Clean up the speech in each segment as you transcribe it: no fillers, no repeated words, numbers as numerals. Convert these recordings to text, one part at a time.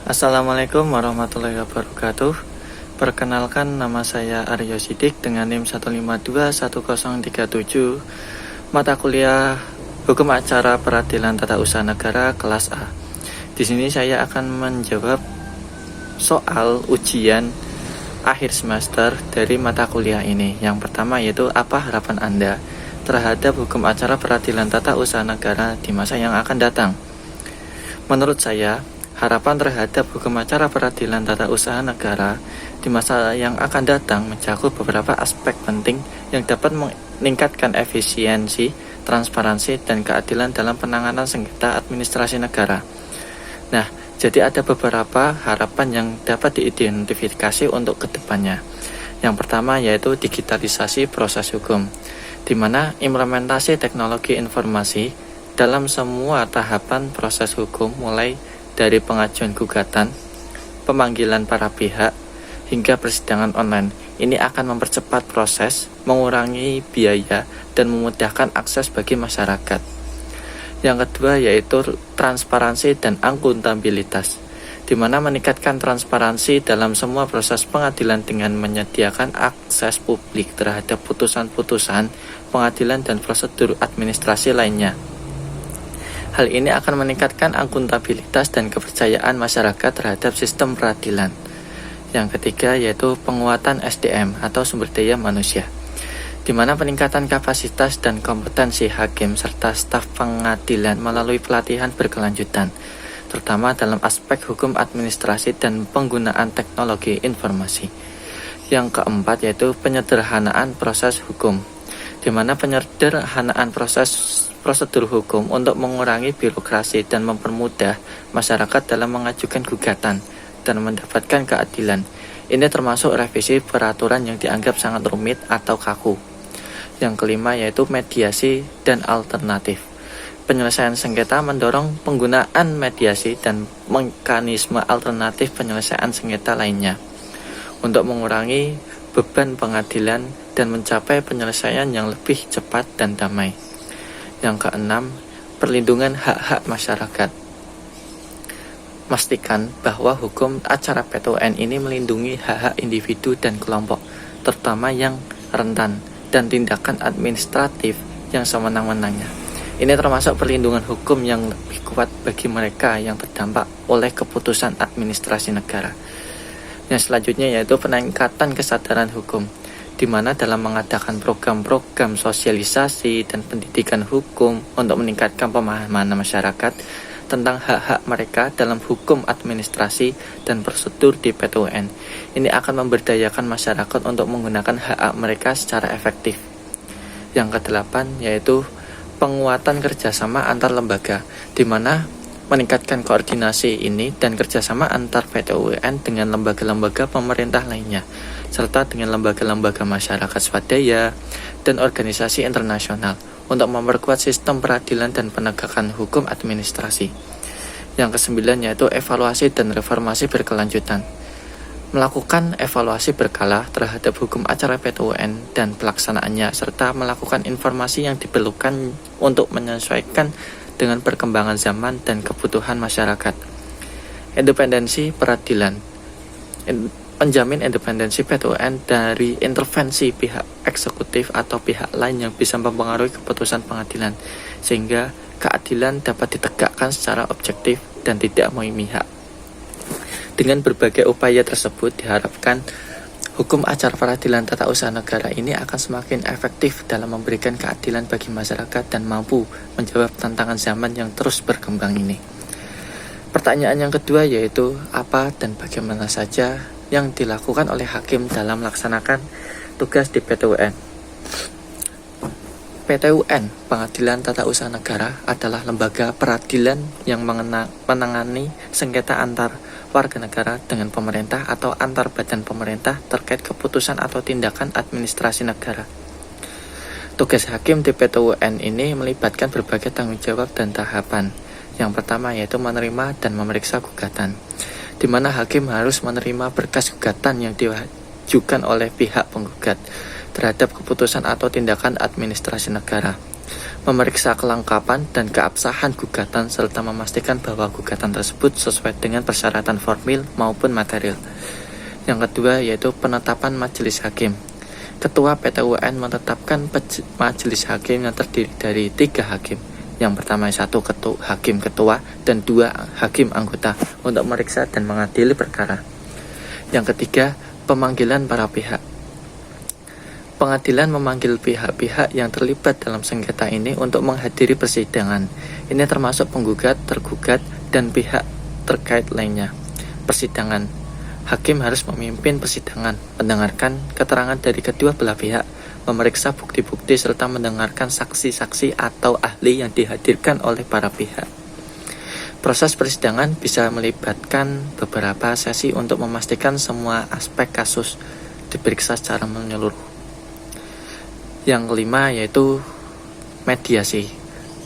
Assalamualaikum warahmatullahi wabarakatuh. Perkenalkan, nama saya Aryo Sidik dengan NIM 1521037, mata kuliah Hukum Acara Peradilan Tata Usaha Negara kelas A. Di sini saya akan menjawab soal ujian akhir semester dari mata kuliah ini. Yang pertama yaitu, apa harapan Anda terhadap hukum acara peradilan tata usaha negara di masa yang akan datang? Menurut saya, harapan terhadap hukum acara peradilan tata usaha negara di masa yang akan datang mencakup beberapa aspek penting yang dapat meningkatkan efisiensi, transparansi, dan keadilan dalam penanganan sengketa administrasi negara. Nah, jadi ada beberapa harapan yang dapat diidentifikasi untuk kedepannya. Yang pertama yaitu digitalisasi proses hukum, di mana implementasi teknologi informasi dalam semua tahapan proses hukum mulai dari pengajuan gugatan, pemanggilan para pihak, hingga persidangan online. Ini akan mempercepat proses, mengurangi biaya, dan memudahkan akses bagi masyarakat. Yang kedua yaitu transparansi dan akuntabilitas, di mana meningkatkan transparansi dalam semua proses pengadilan dengan menyediakan akses publik terhadap putusan-putusan pengadilan dan prosedur administrasi lainnya. Hal ini akan meningkatkan akuntabilitas dan kepercayaan masyarakat terhadap sistem peradilan. Yang ketiga yaitu penguatan SDM atau sumber daya manusia, di mana peningkatan kapasitas dan kompetensi hakim serta staf pengadilan melalui pelatihan berkelanjutan, terutama dalam aspek hukum administrasi dan penggunaan teknologi informasi. Yang keempat yaitu penyederhanaan proses hukum, di mana penyederhanaan prosedur hukum untuk mengurangi birokrasi dan mempermudah masyarakat dalam mengajukan gugatan dan mendapatkan keadilan. Ini termasuk revisi peraturan yang dianggap sangat rumit atau kaku. Yang kelima yaitu mediasi dan alternatif. Penyelesaian sengketa mendorong penggunaan mediasi dan mekanisme alternatif penyelesaian sengketa lainnya untuk mengurangi beban pengadilan dan mencapai penyelesaian yang lebih cepat dan damai. Yang keenam, perlindungan hak-hak masyarakat. Pastikan bahwa hukum acara PT UN ini melindungi hak-hak individu dan kelompok, terutama yang rentan, dan tindakan administratif yang sewenang-wenangnya. Ini termasuk perlindungan hukum yang lebih kuat bagi mereka yang terdampak oleh keputusan administrasi negara. Yang selanjutnya yaitu peningkatan kesadaran hukum, di mana dalam mengadakan program-program sosialisasi dan pendidikan hukum untuk meningkatkan pemahaman masyarakat tentang hak-hak mereka dalam hukum administrasi dan prosedur di PT UN. Ini akan memberdayakan masyarakat untuk menggunakan hak-hak mereka secara efektif. Yang kedelapan yaitu penguatan kerjasama antar lembaga, di mana meningkatkan koordinasi ini dan kerjasama antar PT UN dengan lembaga-lembaga pemerintah lainnya, serta dengan lembaga-lembaga masyarakat swadaya dan organisasi internasional untuk memperkuat sistem peradilan dan penegakan hukum administrasi. Yang kesembilan yaitu evaluasi dan reformasi berkelanjutan. Melakukan evaluasi berkala terhadap hukum acara PT UN dan pelaksanaannya, serta melakukan informasi yang diperlukan untuk menyesuaikan dengan perkembangan zaman dan kebutuhan masyarakat. Independensi peradilan. Menjamin independensi PT UN dari intervensi pihak eksekutif atau pihak lain yang bisa mempengaruhi keputusan pengadilan, sehingga keadilan dapat ditegakkan secara objektif dan tidak memihak. Dengan berbagai upaya tersebut diharapkan hukum acara peradilan tata usaha negara ini akan semakin efektif dalam memberikan keadilan bagi masyarakat dan mampu menjawab tantangan zaman yang terus berkembang ini. Pertanyaan yang kedua yaitu, apa dan bagaimana saja yang dilakukan oleh hakim dalam melaksanakan tugas di PT UN. PT UN, Pengadilan Tata Usaha Negara, adalah lembaga peradilan yang menangani sengketa antar warga negara dengan pemerintah atau antar badan pemerintah terkait keputusan atau tindakan administrasi negara. Tugas hakim di PT UN ini melibatkan berbagai tanggung jawab dan tahapan. Yang pertama yaitu menerima dan memeriksa gugatan, di mana hakim harus menerima berkas gugatan yang diajukan oleh pihak penggugat terhadap keputusan atau tindakan administrasi negara. memeriksa kelengkapan dan keabsahan gugatan serta memastikan bahwa gugatan tersebut sesuai dengan persyaratan formil maupun material. Yang kedua yaitu penetapan majelis hakim. Ketua PT UN menetapkan majelis hakim yang terdiri dari 3 hakim. Yang pertama 1 hakim ketua dan 2 hakim anggota untuk meriksa dan mengadili perkara. Yang ketiga, pemanggilan para pihak. Pengadilan memanggil pihak-pihak yang terlibat dalam sengketa ini untuk menghadiri persidangan. Ini termasuk penggugat, tergugat, dan pihak terkait lainnya. Persidangan. Hakim harus memimpin persidangan, mendengarkan keterangan dari kedua belah pihak, memeriksa bukti-bukti, serta mendengarkan saksi-saksi atau ahli yang dihadirkan oleh para pihak. Proses persidangan bisa melibatkan beberapa sesi untuk memastikan semua aspek kasus diperiksa secara menyeluruh. Yang kelima yaitu mediasi.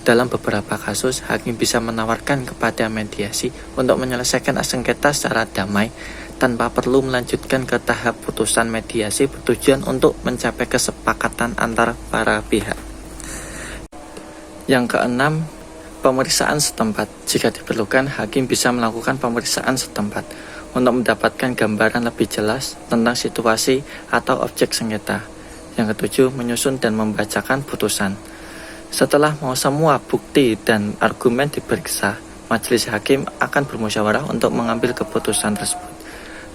Dalam beberapa kasus, hakim bisa menawarkan kepada mediasi untuk menyelesaikan sengketa secara damai tanpa perlu melanjutkan ke tahap putusan. Mediasi bertujuan untuk mencapai kesepakatan antar para pihak. Yang keenam, pemeriksaan setempat. Jika diperlukan, hakim bisa melakukan pemeriksaan setempat untuk mendapatkan gambaran lebih jelas tentang situasi atau objek sengketa. Yang ketujuh, menyusun dan membacakan putusan. Setelah semua bukti dan argumen diperiksa, majelis hakim akan bermusyawarah untuk mengambil keputusan tersebut.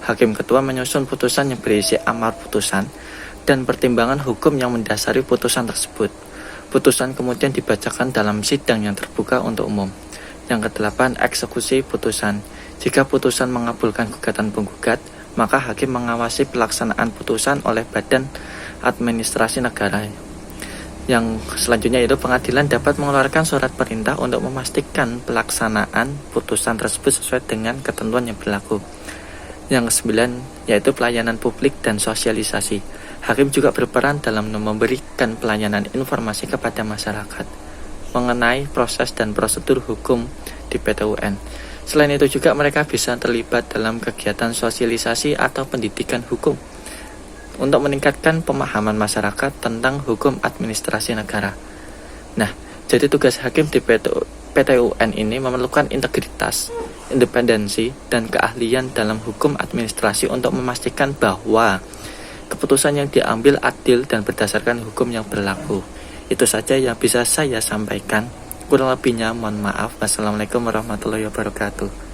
Hakim ketua menyusun putusan yang berisi amar putusan dan pertimbangan hukum yang mendasari putusan tersebut. Putusan kemudian dibacakan dalam sidang yang terbuka untuk umum. Yang kedelapan, eksekusi putusan. Jika putusan mengabulkan gugatan penggugat, maka hakim mengawasi pelaksanaan putusan oleh Badan Administrasi Negara. Yang selanjutnya yaitu pengadilan dapat mengeluarkan surat perintah untuk memastikan pelaksanaan putusan tersebut sesuai dengan ketentuan yang berlaku. Yang kesembilan yaitu pelayanan publik dan sosialisasi. Hakim juga berperan dalam memberikan pelayanan informasi kepada masyarakat mengenai proses dan prosedur hukum di PT UN. Selain itu juga mereka bisa terlibat dalam kegiatan sosialisasi atau pendidikan hukum untuk meningkatkan pemahaman masyarakat tentang hukum administrasi negara. Nah, jadi tugas hakim di PT UN ini memerlukan integritas, independensi, dan keahlian dalam hukum administrasi untuk memastikan bahwa keputusan yang diambil adil dan berdasarkan hukum yang berlaku. Itu saja yang bisa saya sampaikan. Kurang lebihnya mohon maaf. Wassalamualaikum warahmatullahi wabarakatuh.